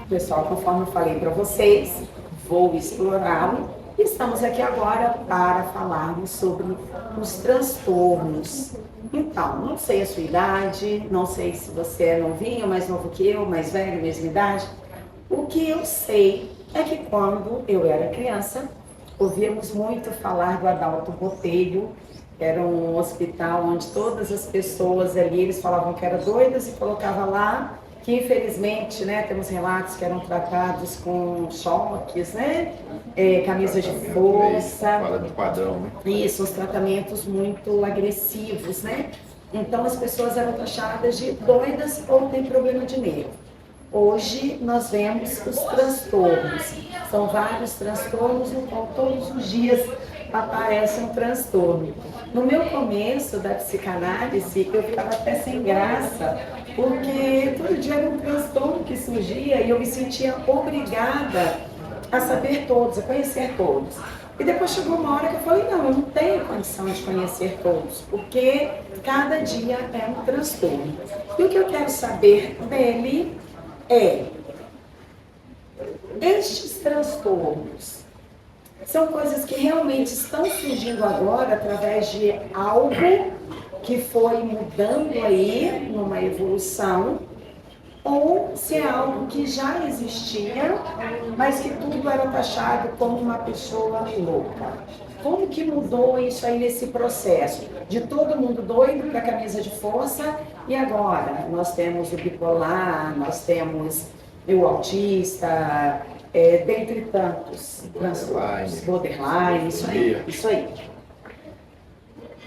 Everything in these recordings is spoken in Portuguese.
Pessoal, conforme eu falei para vocês, vou explorá-lo. Estamos aqui agora para falarmos sobre os transtornos. Então, não sei a sua idade, não sei se você é novinho, mais novo que eu, mais velho, mesma idade. O que eu sei é que quando eu era criança, ouvíamos muito falar do Adalto Botelho. Era um hospital onde todas as pessoas ali, eles falavam que eram doidas e colocavam lá, que infelizmente, né, temos relatos que eram tratados com choques, né, camisa de força. Fora do padrão, né? Isso, os tratamentos muito agressivos, né? Então as pessoas eram taxadas de doidas ou têm problema de nervo. Hoje nós vemos os transtornos. São vários transtornos no qual todos os dias aparece um transtorno. No meu começo da psicanálise, eu ficava até sem graça, porque todo dia era um transtorno que surgia e eu me sentia obrigada a saber todos, a conhecer todos. E depois chegou uma hora que eu falei, não, eu não tenho condição de conhecer todos, porque cada dia é um transtorno. E o que eu quero saber dele é, estes transtornos são coisas que realmente estão surgindo agora através de algo que foi mudando aí numa evolução, ou se é algo que já existia, mas que tudo era taxado como uma pessoa louca. Como que mudou isso aí nesse processo? De todo mundo doido para camisa de força, e agora nós temos o bipolar, nós temos o autista, dentre tantos transtornos, borderline, isso aí.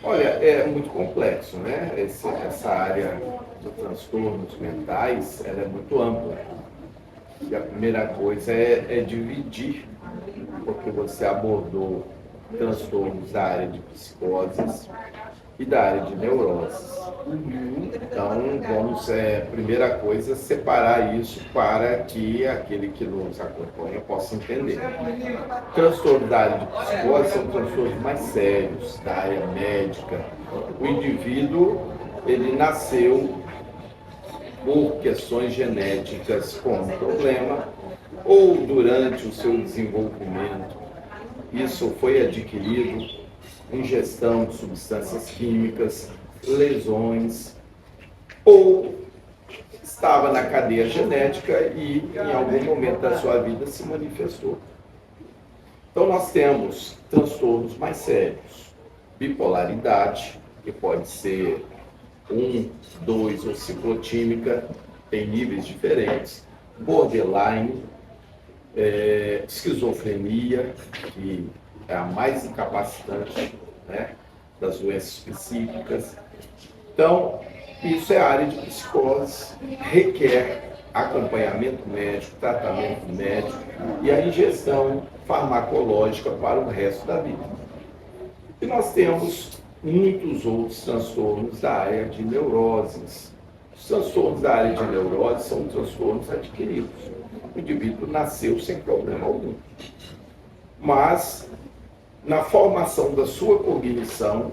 Olha, é muito complexo, né? Essa área de transtornos mentais, ela é muito ampla. E a primeira coisa é dividir, porque você abordou transtornos da área de psicoses e da área de neuroses. Então, vamos, primeira coisa, separar isso para que aquele que nos acompanha possa entender. Transtornos da área de psicose são transtornos mais sérios, da área médica. O indivíduo, ele nasceu por questões genéticas com um problema, ou durante o seu desenvolvimento, isso foi adquirido, ingestão de substâncias químicas, lesões, ou estava na cadeia genética e em algum momento da sua vida se manifestou. Então nós temos transtornos mais sérios, bipolaridade, que pode ser 1, 2 ou ciclotímica, tem níveis diferentes, borderline, esquizofrenia, que é a mais incapacitante, né, das doenças específicas. Então, isso é a área de psicose, requer acompanhamento médico, tratamento médico e a ingestão farmacológica para o resto da vida. E nós temos muitos outros transtornos da área de neuroses. Os transtornos da área de neurose são transtornos adquiridos. O indivíduo nasceu sem problema algum. Mas, na formação da sua cognição,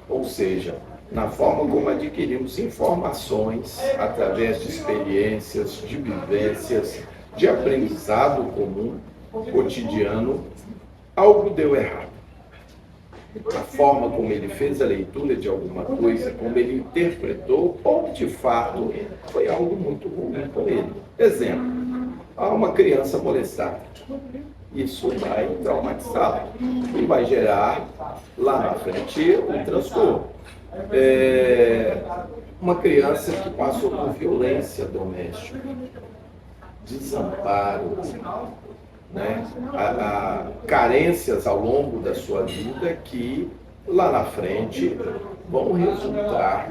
ou seja, na forma como adquirimos informações através de experiências, de vivências, de aprendizado comum, cotidiano, algo deu errado. A forma como ele fez a leitura de alguma coisa, como ele interpretou, ou de fato foi algo muito ruim com ele. Exemplo, há uma criança molestada. Isso vai traumatizá-lo e vai gerar lá na frente um transtorno. Uma criança que passou por violência doméstica, desamparo, né? Carências ao longo da sua vida que lá na frente vão resultar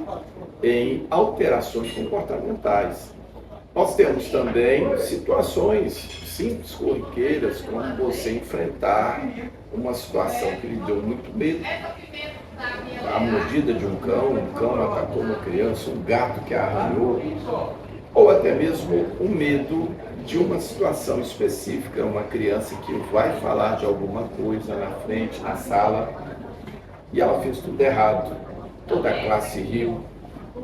em alterações comportamentais. Nós temos também situações simples, corriqueiras, como você enfrentar uma situação que lhe deu muito medo. A mordida de um cão atacou uma criança, um gato que a arranhou, ou até mesmo o medo de uma situação específica, uma criança que vai falar de alguma coisa na frente, na sala, e ela fez tudo errado, toda a classe riu,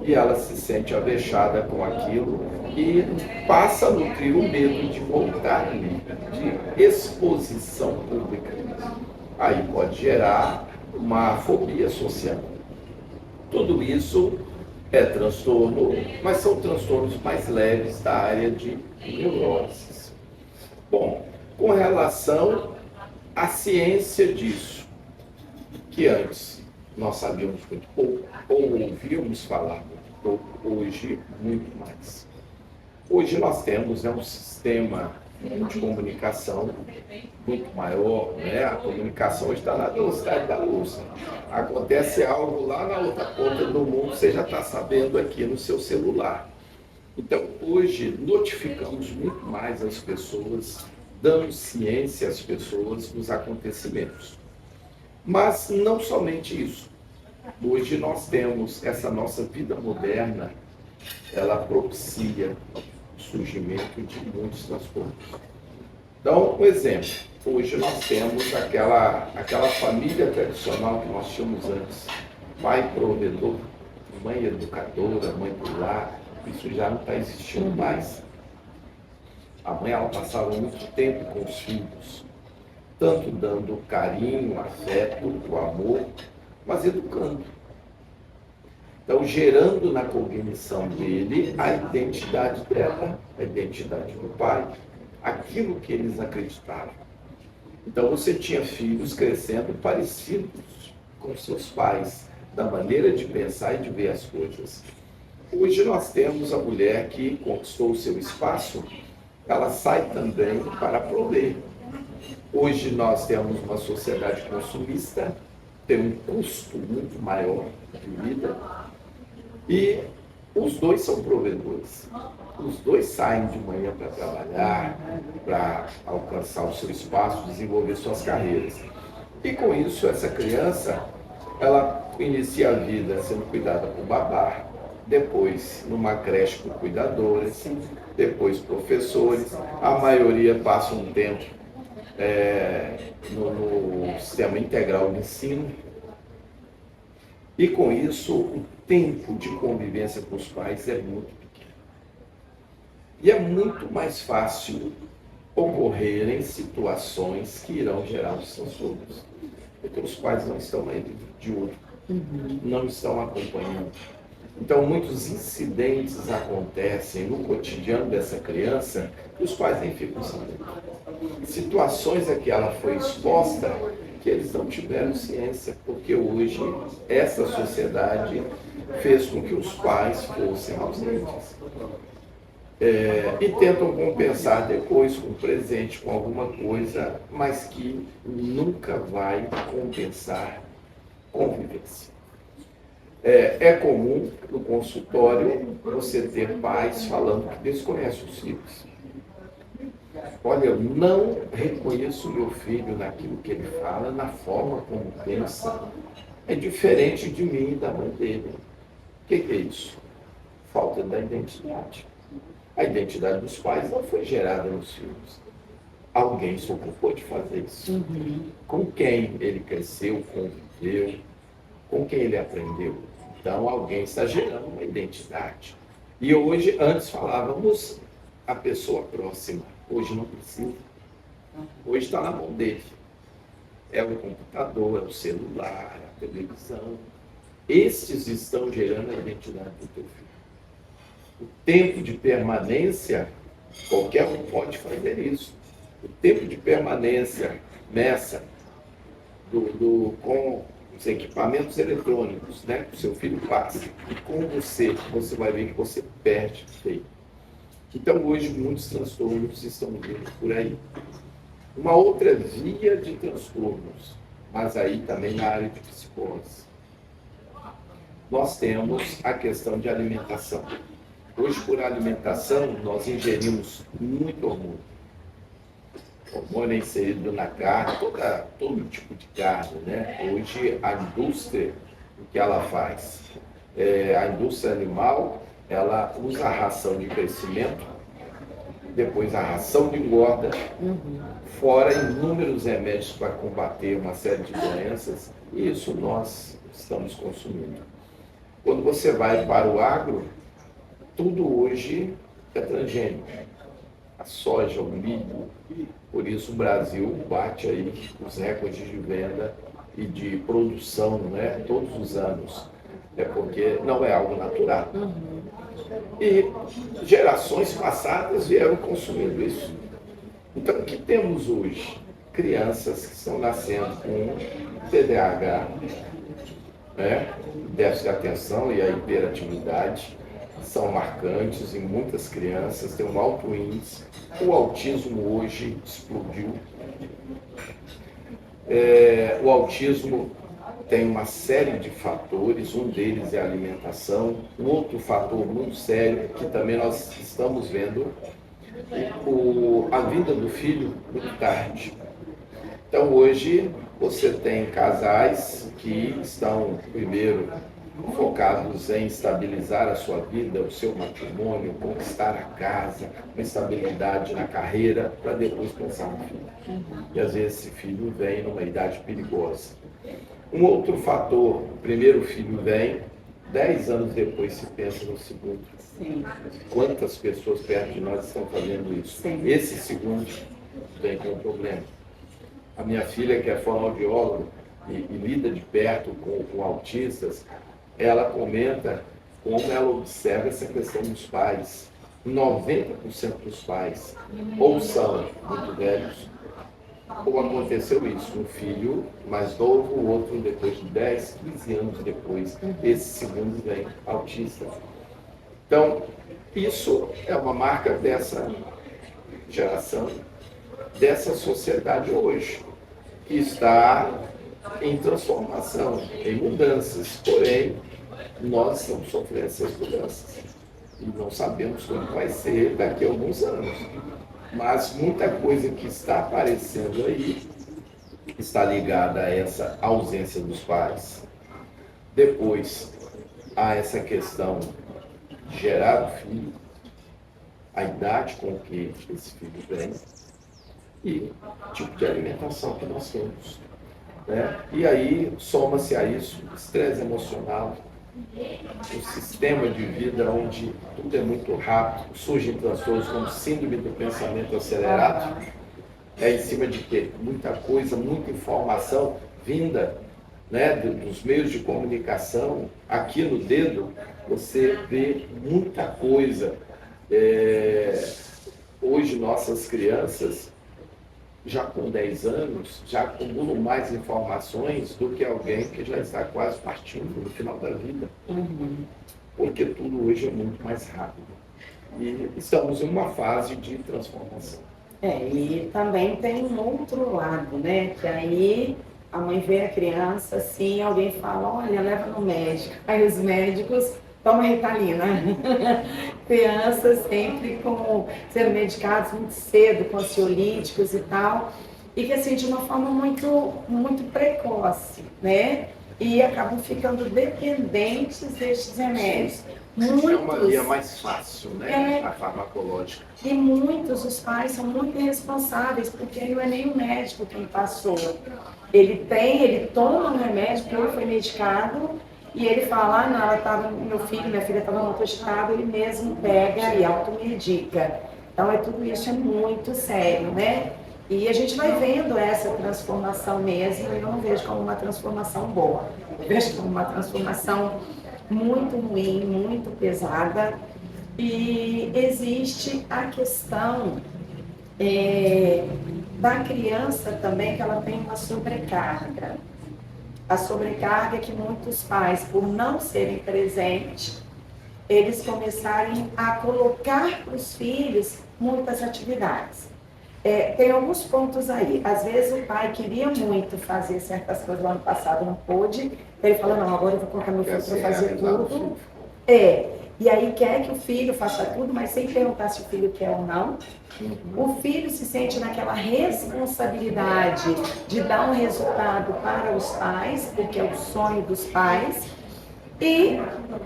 e ela se sente avexada com aquilo, e passa a nutrir o medo de voltar ali, de exposição pública. Aí pode gerar uma fobia social. Tudo isso é transtorno, mas são transtornos mais leves da área de neuroses. Bom, com relação à ciência disso, que antes nós sabíamos muito pouco, ou ouvíamos falar muito pouco, hoje muito mais. Hoje nós temos um sistema de comunicação muito maior, né? A comunicação hoje está na velocidade da luz. Acontece algo lá na outra ponta do mundo, você já está sabendo aqui no seu celular. Então, hoje, notificamos muito mais as pessoas, damos ciência às pessoas dos acontecimentos. Mas não somente isso. Hoje nós temos essa nossa vida moderna, ela propicia o surgimento de muitos transtornos. Então, um exemplo. Hoje nós temos aquela família tradicional que nós tínhamos antes. Pai provedor, mãe educadora, mãe do lar. Isso já não está existindo mais. A mãe, ela passava muito tempo com os filhos, tanto dando carinho, afeto, o amor, mas educando. Então, gerando na cognição dele a identidade dela, a identidade do pai, aquilo que eles acreditavam. Então, você tinha filhos crescendo parecidos com seus pais, da maneira de pensar e de ver as coisas. Hoje nós temos a mulher que conquistou o seu espaço, ela sai também para prover. Hoje nós temos uma sociedade consumista, tem um custo muito maior de vida, e os dois são provedores. Os dois saem de manhã para trabalhar, para alcançar o seu espaço, desenvolver suas carreiras. E com isso, essa criança, ela inicia a vida sendo cuidada por babá, depois numa creche por cuidadores, depois professores. A maioria passa um tempo no sistema integral de ensino. E com isso, o tempo de convivência com os pais é muito pequeno. E é muito mais fácil ocorrerem situações que irão gerar os transtornos. Porque os pais não estão aí de olho, não estão acompanhando. Então, muitos incidentes acontecem no cotidiano dessa criança que os pais nem ficam sabendo. Situações a que ela foi exposta que eles não tiveram ciência, porque hoje essa sociedade fez com que os pais fossem ausentes. E tentam compensar depois com presente, com alguma coisa, mas que nunca vai compensar convivência. É comum no consultório você ter pais falando que desconhecem os filhos. Olha, eu não reconheço meu filho naquilo que ele fala, na forma como pensa. É diferente de mim e da mãe dele. O que é isso? Falta da identidade. A identidade dos pais não foi gerada nos filhos. Alguém se ocupou de fazer isso. Com quem ele cresceu, conviveu, com quem ele aprendeu. Então, alguém está gerando uma identidade. E hoje, antes falávamos a pessoa próxima. Hoje não precisa. Hoje está na mão dele. É o computador, é o celular, é a televisão. Estes estão gerando a identidade do teu filho. O tempo de permanência, qualquer um pode fazer isso. O tempo de permanência nessa, com os equipamentos eletrônicos, né? O seu filho passa. E com você vai ver que você perde feio. Então, hoje, muitos transtornos estão vindo por aí. Uma outra via de transtornos, mas aí também na área de psicose. Nós temos a questão de alimentação. Hoje, por alimentação, nós ingerimos muito hormônio. Hormônio é inserido na carne, todo tipo de carne, né? Hoje, a indústria, o que ela faz? A indústria animal, ela usa a ração de crescimento, depois a ração de engorda, fora inúmeros remédios para combater uma série de doenças, e isso nós estamos consumindo. Quando você vai para o agro, tudo hoje é transgênico. A soja, o milho, por isso o Brasil bate aí os recordes de venda e de produção, né, todos os anos. É porque não é algo natural. E gerações passadas vieram consumindo isso. Então, o que temos hoje? Crianças que estão nascendo com TDAH, né, déficit de atenção e a hiperatividade, são marcantes em muitas crianças, tem um alto índice. O autismo hoje explodiu. O autismo tem uma série de fatores, um deles é a alimentação, um outro fator muito sério que também nós estamos vendo, a vida do filho muito tarde. Então hoje você tem casais que estão primeiro focados em estabilizar a sua vida, o seu matrimônio, conquistar a casa, uma estabilidade na carreira, para depois pensar no filho. E às vezes esse filho vem numa idade perigosa. Um outro fator, o primeiro filho vem, 10 anos depois se pensa no segundo. Sim. Quantas pessoas perto de nós estão fazendo isso? Sim. Esse segundo vem com um problema. A minha filha, que é fonoaudióloga e lida de perto com autistas, ela comenta como ela observa essa questão dos pais. 90% dos pais ou são muito velhos, ou aconteceu isso, um filho mais novo, o outro depois de 10, 15 anos depois, esse segundo vem autista. Então, isso é uma marca dessa geração, dessa sociedade hoje, que está em transformação, em mudanças, porém, nós estamos sofrendo essas mudanças e não sabemos como vai ser daqui a alguns anos. Mas muita coisa que está aparecendo aí está ligada a essa ausência dos pais. Depois, há essa questão de gerar o filho, a idade com que esse filho vem e o tipo de alimentação que nós temos. Né? E aí, soma-se a isso o estresse emocional, um sistema de vida onde tudo é muito rápido, surgem transtornos como síndrome do pensamento acelerado. É em cima de quê? Muita coisa, muita informação vinda, né, dos meios de comunicação. Aqui no dedo você vê muita coisa. Hoje nossas crianças, já com 10 anos, já acumulam mais informações do que alguém que já está quase partindo no final da vida. Porque tudo hoje é muito mais rápido. E estamos em uma fase de transformação. E também tem um outro lado, né? Que aí a mãe vê a criança, assim, alguém fala, olha, leva no médico. Aí os médicos tomam Ritalina. Crianças sempre sendo medicadas muito cedo, com ansiolíticos e tal. E que, assim, de uma forma muito, muito precoce, né? E acabam ficando dependentes destes remédios. Muitos, é uma via mais fácil, né? A farmacológica. E muitos, os pais, são muito irresponsáveis, porque não é nem o médico quem passou. Ele toma um remédio, porque ele foi medicado, e ele fala, não, minha filha estava muito agitada, ele mesmo pega e automedica. Então, tudo isso é muito sério, né? E a gente vai vendo essa transformação mesmo, e eu não vejo como uma transformação boa. Eu vejo como uma transformação muito ruim, muito pesada. E existe a questão da criança também, que ela tem uma sobrecarga. A sobrecarga que muitos pais, por não serem presentes, eles começarem a colocar para os filhos muitas atividades. Tem alguns pontos aí. Às vezes o pai queria muito fazer certas coisas, no ano passado não pôde, ele falou, não, agora eu vou colocar meu filho para fazer tudo. E aí quer que o filho faça tudo, mas sem perguntar se o filho quer ou não. O filho se sente naquela responsabilidade de dar um resultado para os pais, porque é o sonho dos pais. E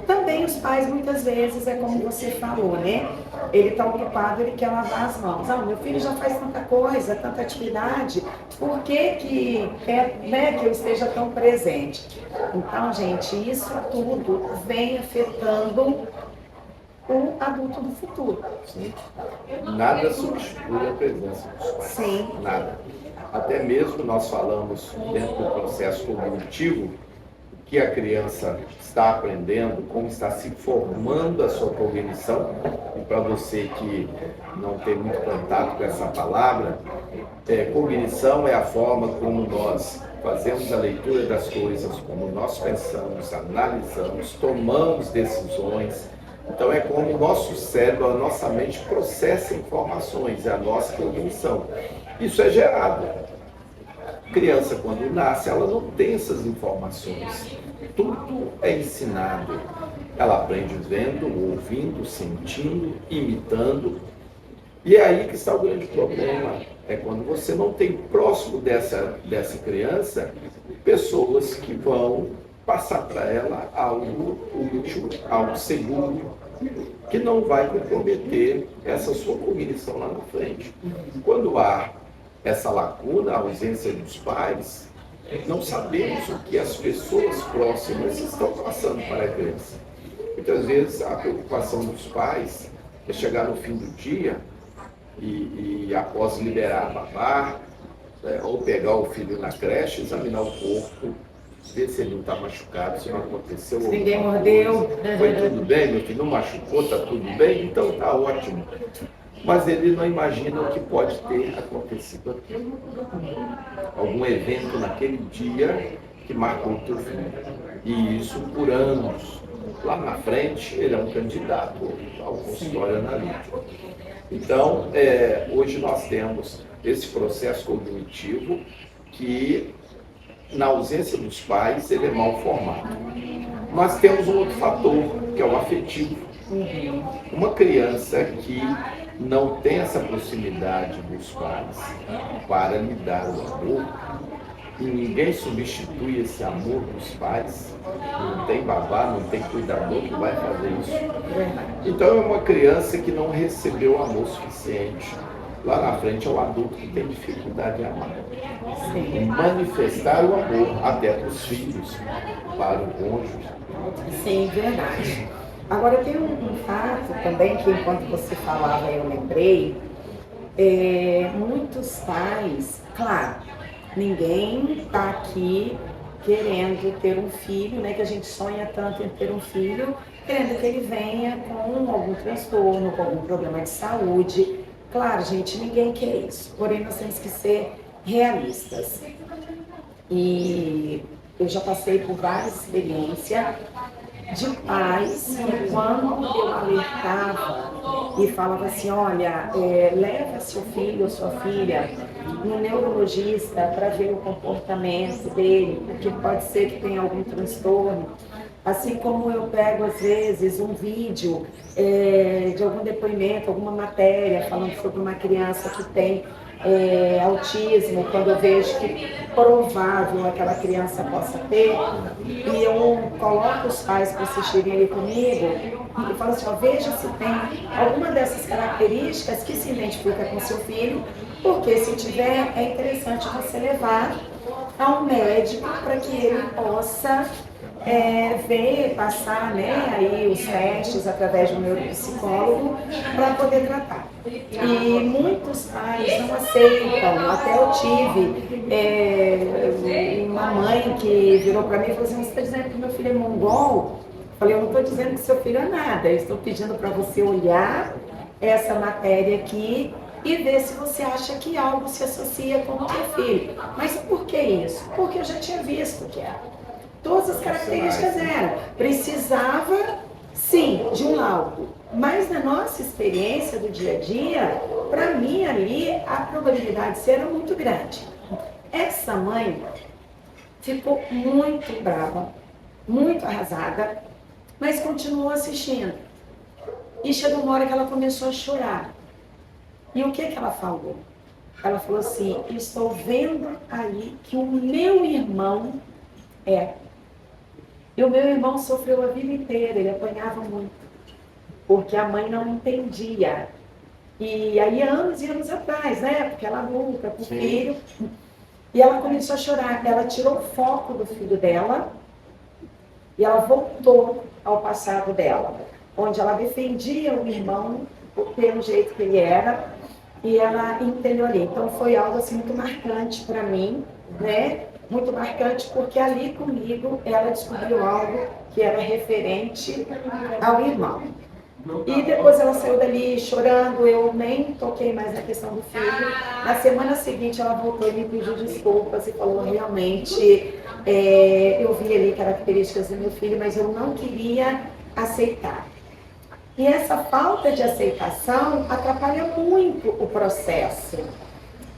também os pais, muitas vezes, é como você falou, né? Ele está ocupado, ele quer lavar as mãos. Meu filho já faz tanta coisa, tanta atividade, por que quer, né, que eu esteja tão presente? Então, gente, isso tudo vem afetando o adulto do futuro. Sim. Nada substitui a presença dos pais. Sim. Nada. Até mesmo nós falamos dentro do processo cognitivo que a criança está aprendendo, como está se formando a sua cognição. E para você que não tem muito contato com essa palavra, cognição é a forma como nós fazemos a leitura das coisas, como nós pensamos, analisamos, tomamos decisões. Então é como o nosso cérebro, a nossa mente processa informações, é a nossa cognição. Isso é gerado. A criança, quando nasce, ela não tem essas informações. Tudo é ensinado. Ela aprende vendo, ouvindo, sentindo, imitando. E é aí que está o grande problema. É quando você não tem próximo dessa criança pessoas que vão passar para ela algo útil, algo seguro, que não vai comprometer essa sua cognição lá na frente. Quando há essa lacuna, a ausência dos pais, não sabemos o que as pessoas próximas estão passando para a criança. Muitas vezes a preocupação dos pais é chegar no fim do dia e após liberar a babá, ou pegar o filho na creche, examinar o corpo, ver se ele não está machucado, se não aconteceu. Se ninguém mordeu. Foi tudo bem, meu filho não machucou, está tudo bem, então está ótimo. Mas ele não imagina o que pode ter acontecido aqui. Algum evento naquele dia que marcou o teu filho. E isso por anos. Lá na frente, ele é um candidato ao consultório analítico. Então, hoje nós temos esse processo cognitivo que, na ausência dos pais, ele é mal formado. Mas temos um outro fator, que é o afetivo. Uma criança que não tem essa proximidade dos pais para lhe dar o amor, e ninguém substitui esse amor dos pais, não tem babá, não tem cuidador que vai fazer isso. Então é uma criança que não recebeu amor suficiente. Lá na frente é o adulto que tem dificuldade em amar. Em manifestar o amor até para os filhos, para o cônjuge. Sim, verdade. Agora tem um fato também que enquanto você falava eu lembrei, muitos pais, claro, ninguém está aqui querendo ter um filho, né, que a gente sonha tanto em ter um filho, querendo que ele venha com algum transtorno, com algum problema de saúde. Claro, gente, ninguém quer isso, porém nós temos que ser realistas. E eu já passei por várias experiências de pais que quando eu alertava e falava assim, olha, leva seu filho ou sua filha no neurologista para ver o comportamento dele, porque pode ser que tenha algum transtorno. Assim como eu pego, às vezes, um vídeo de algum depoimento, alguma matéria falando sobre uma criança que tem autismo, quando eu vejo que provável aquela criança possa ter, e eu coloco os pais para assistirem ali comigo e falo assim, ó, veja se tem alguma dessas características que se identifica com seu filho, porque se tiver, é interessante você levar a um médico para que ele possa ver, passar, né, aí os testes através de um neuropsicólogo para poder tratar. E muitos pais não aceitam. Até eu tive uma mãe que virou para mim e falou assim, você está dizendo que meu filho é mongol? Eu falei, eu não estou dizendo que seu filho é nada, eu estou pedindo para você olhar essa matéria aqui e ver se você acha que algo se associa com o teu filho. Mas por que isso? Porque eu já tinha visto que era. Todas as características eram. Precisava, sim, de um laudo. Mas na nossa experiência do dia a dia, para mim ali, a probabilidade de ser era muito grande. Essa mãe ficou muito brava, muito arrasada, mas continuou assistindo. E chegou uma hora que ela começou a chorar. E o que ela falou? Ela falou assim, estou vendo aí que o meu irmão E o meu irmão sofreu a vida inteira, ele apanhava muito, porque a mãe não entendia. E aí, anos e anos atrás, né? Porque ela luta com o filho. E ela começou a chorar. Ela tirou o foco do filho dela e ela voltou ao passado dela. onde ela defendia o irmão pelo jeito que ele era, e ela entendeu ali. Então foi algo assim muito marcante para mim, né? Muito marcante porque ali comigo ela descobriu algo que era referente ao irmão. E depois ela saiu dali chorando, eu nem toquei mais na questão do filho. Na semana seguinte ela voltou e me pediu desculpas e falou realmente, eu vi ali características do meu filho, mas eu não queria aceitar. E essa falta de aceitação atrapalha muito o processo,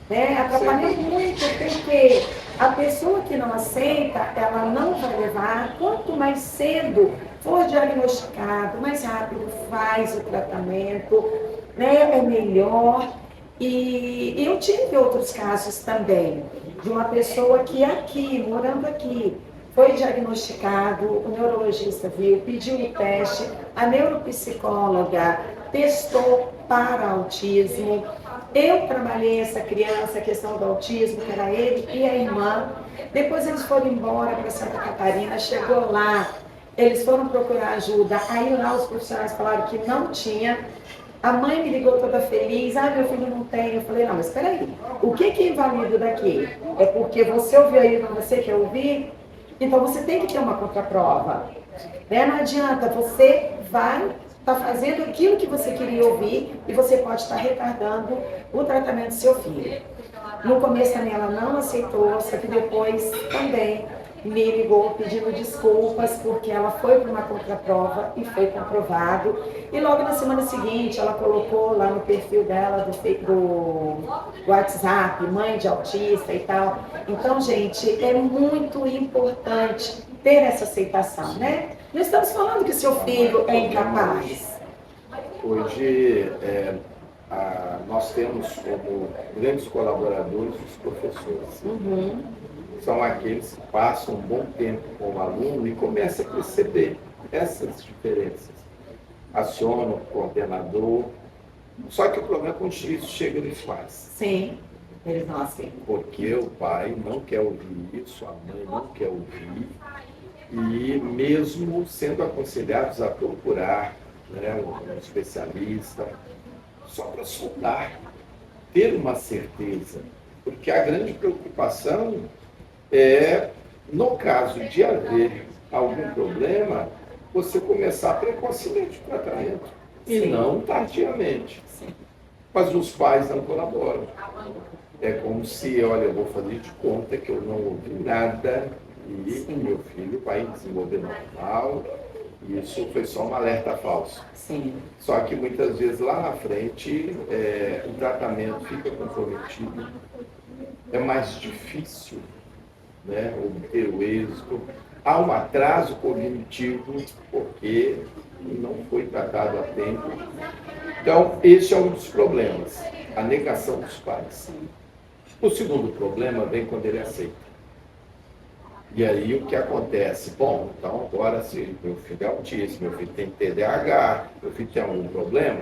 né? Atrapalha muito porque a pessoa que não aceita, ela não vai levar, quanto mais cedo for diagnosticado, mais rápido faz o tratamento, né? É melhor. E eu tive outros casos também, de uma pessoa que aqui, morando aqui, foi diagnosticado, o neurologista viu, pediu o teste, a neuropsicóloga testou para autismo. Eu trabalhei essa criança, a questão do autismo, que era ele e a irmã. Depois eles foram embora para Santa Catarina, chegou lá, eles foram procurar ajuda, aí lá os profissionais falaram que não tinha. A mãe me ligou toda feliz, meu filho não tem. Eu falei, não, mas espera aí, o que é inválido daqui? É porque você ouviu aí, não você quer ouvir? Então você tem que ter uma contraprova. Né? Não adianta, você vai estar fazendo aquilo que você queria ouvir e você pode estar retardando o tratamento do seu filho. No começo também ela não aceitou, só que depois também me ligou pedindo desculpas porque ela foi para uma contraprova e foi comprovado. E logo na semana seguinte ela colocou lá no perfil dela do WhatsApp, mãe de autista e tal. Então, gente, é muito importante ter essa aceitação, né? Não estamos falando que seu filho é incapaz. Hoje, nós temos como grandes colaboradores os professores. São aqueles que passam um bom tempo com o aluno e começam a perceber essas diferenças. Aciona o coordenador. Só que o problema é quando isso chega nos pais. Sim, eles não aceitam. Porque o pai não quer ouvir isso, a mãe não quer ouvir. E mesmo sendo aconselhados a procurar, né, um especialista, só para sondar, ter uma certeza. Porque a grande preocupação é, no caso de haver algum problema, você começar precocemente o tratamento. E não tardiamente. Mas os pais não colaboram. É como se, olha, eu vou fazer de conta que eu não ouvi nada e meu filho vai desenvolver normal. Isso foi só um alerta falso. Só que muitas vezes lá na frente o tratamento fica comprometido. É mais difícil, né, obter o êxito. Há um atraso cognitivo porque não foi tratado a tempo. Então, esse é um dos problemas, a negação dos pais. O segundo problema vem quando ele aceita. E aí o que acontece? Bom, então agora se meu filho é autista, meu filho tem TDAH, meu filho tem algum problema,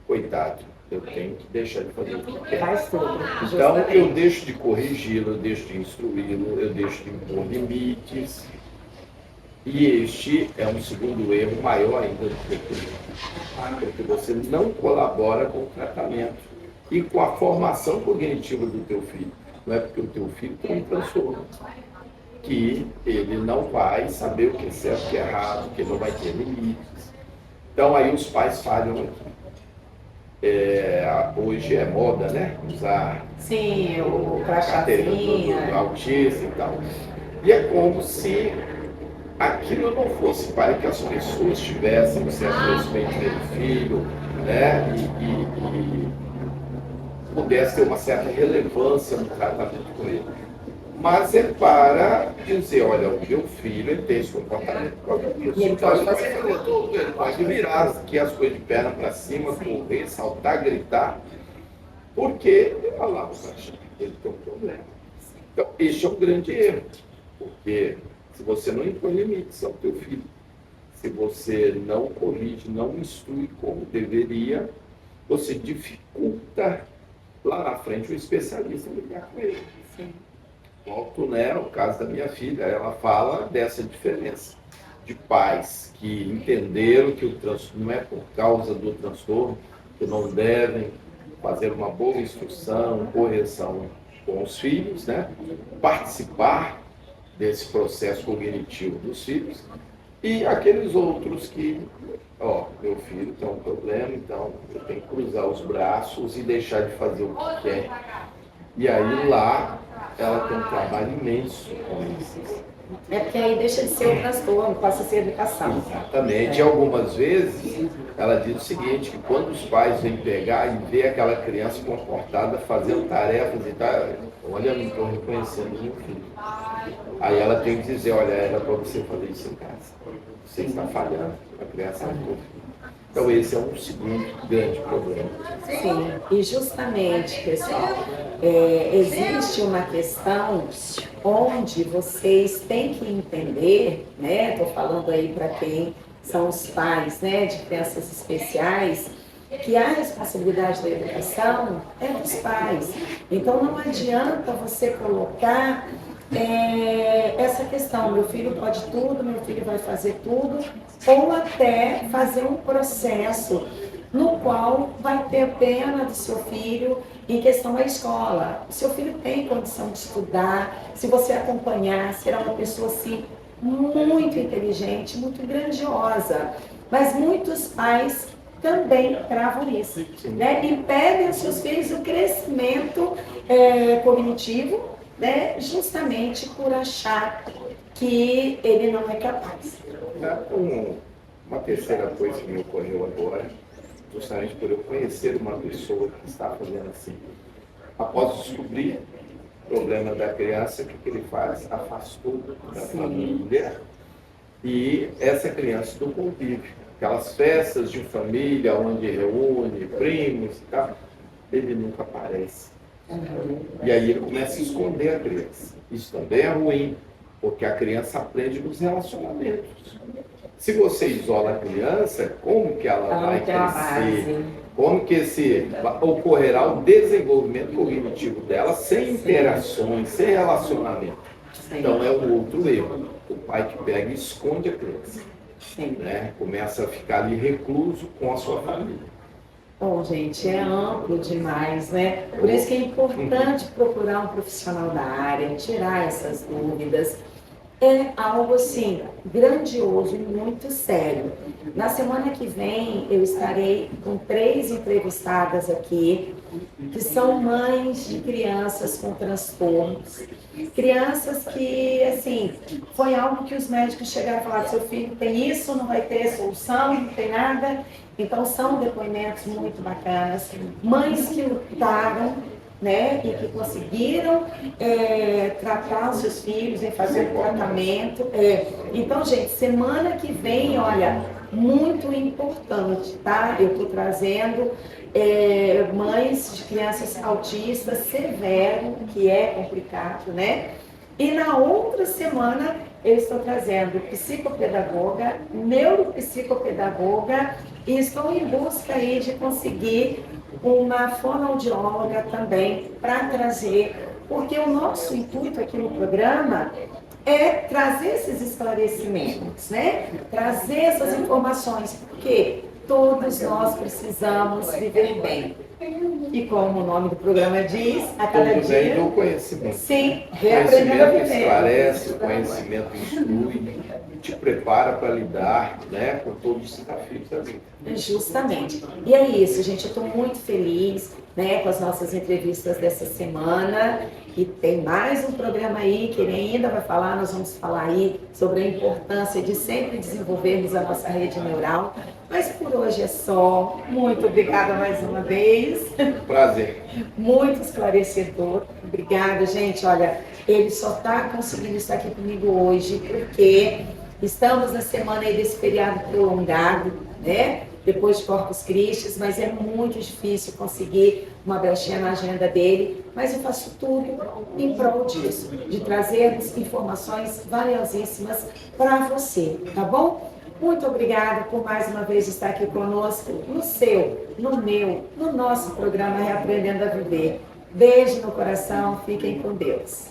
coitado, eu tenho que deixar de fazer o que quer. Então eu deixo de corrigi-lo, eu deixo de instruí-lo, eu deixo de impor limites. E este é um segundo erro maior ainda do que o primeiro, porque você não colabora com o tratamento e com a formação cognitiva do teu filho. Não é porque o teu filho tem um transtorno que ele não vai saber o que é certo e o que é errado, que ele não vai ter limites. Então aí os pais falham aqui. Hoje é moda, né? Usar o carteira do autista e tal. E é como se aquilo não fosse para que as pessoas tivessem um certo respeito pelo filho, né? E pudesse ter uma certa relevância no tratamento com ele. Mas é para dizer, olha, o meu filho ele tem esse comportamento por causa disso. E ele pode fazer tudo. Ele pode virar aqui as coisas de perna para cima, correr, saltar, gritar, porque lá ele tem um problema. Então, este é um grande erro, porque se você não impõe limites ao teu filho, se você não corrige, não instrui como deveria, você dificulta lá na frente o especialista lidar com ele. Volto, né, o caso da minha filha, ela fala dessa diferença, de de pais que entenderam que o transtorno não é por causa do transtorno, que não devem fazer uma boa instrução, correção com os filhos, né? Participar desse processo cognitivo dos filhos, e aqueles outros que, meu filho tem um problema, então eu tenho que cruzar os braços e deixar de fazer o que quer. E aí lá ela tem um trabalho imenso com isso. É porque aí deixa de ser um transtorno, passa a ser educação. Exatamente. E algumas vezes ela diz o seguinte, que quando os pais vêm pegar e ver aquela criança comportada, fazendo tarefas e tal, olha, eu não estou reconhecendo meu filho. Aí ela tem que dizer, olha, era para você fazer isso em casa. Você está falhando, a criança não está. Então esse é um segundo grande problema. Sim, e justamente, pessoal, existe uma questão onde vocês têm que entender, né? Estou falando aí para quem são os pais, né, de crianças especiais, que a responsabilidade da educação é dos pais. Então não adianta você colocar essa questão, meu filho pode tudo, meu filho vai fazer tudo, ou até fazer um processo no qual vai ter pena do seu filho em questão da escola. O seu filho tem condição de estudar, se você acompanhar, será uma pessoa assim muito inteligente, muito grandiosa. Mas muitos pais também travam isso, né? Impedem os seus filhos o crescimento cognitivo, né? Justamente por achar que ele não é capaz. Uma terceira coisa que me ocorreu agora, justamente por eu conhecer uma pessoa que está fazendo assim. Após descobrir o problema da criança, o que ele faz? Afastou da família e essa criança do convívio. Aquelas festas de família onde reúne primos e tal, ele nunca aparece. E aí ele começa a esconder a criança. Isso também é ruim, porque a criança aprende nos relacionamentos. Se você isola a criança, como que ela vai crescer? Como que ocorrerá o desenvolvimento cognitivo dela sem interações, sem relacionamento? Então é um outro erro. O pai que pega e esconde a criança. Né? Começa a ficar ali recluso com a sua família. Bom, gente, é amplo demais, né? Por isso que é importante procurar um profissional da área, tirar essas dúvidas. É algo assim, grandioso e muito sério. Na semana que vem eu estarei com 3 entrevistadas aqui, que são mães de crianças com transtornos. Crianças que, assim, foi algo que os médicos chegaram a falar, seu filho tem isso, não vai ter solução, não tem nada. Então são depoimentos muito bacanas. Mães que lutaram, né, e que conseguiram tratar os seus filhos e fazer o tratamento. Então, gente, semana que vem, olha, muito importante, tá? Eu estou trazendo mães de crianças autistas severo, que é complicado, né? E na outra semana eu estou trazendo psicopedagoga, neuropsicopedagoga, e estou em busca aí de conseguir uma fonoaudióloga também para trazer, porque o nosso intuito aqui no programa é trazer esses esclarecimentos, né? Trazer essas informações, porque todos nós precisamos viver bem. E como o nome do programa diz, a cada Tudo dia... vem do conhecimento. Sim, reaprendendo a Conhecimento viver. esclarece, o conhecimento instrui, te prepara para lidar, né, com todos os desafios da vida. Justamente. E é isso, gente. Eu estou muito feliz, né, com as nossas entrevistas dessa semana. E tem mais um programa aí que ele ainda vai falar. Nós vamos falar aí sobre a importância de sempre desenvolvermos a nossa rede neural. Mas por hoje é só. Muito obrigada mais uma vez. Prazer. Muito esclarecedor. Obrigada, gente. Olha, ele só está conseguindo estar aqui comigo hoje porque estamos na semana aí desse feriado prolongado, né? Depois de Corpus Christi, mas é muito difícil conseguir uma brechinha na agenda dele, mas eu faço tudo em prol disso, de trazermos informações valiosíssimas para você, tá bom? Muito obrigada por mais uma vez estar aqui conosco, no seu, no meu, no nosso programa Reaprendendo a Viver. Beijo no coração, fiquem com Deus.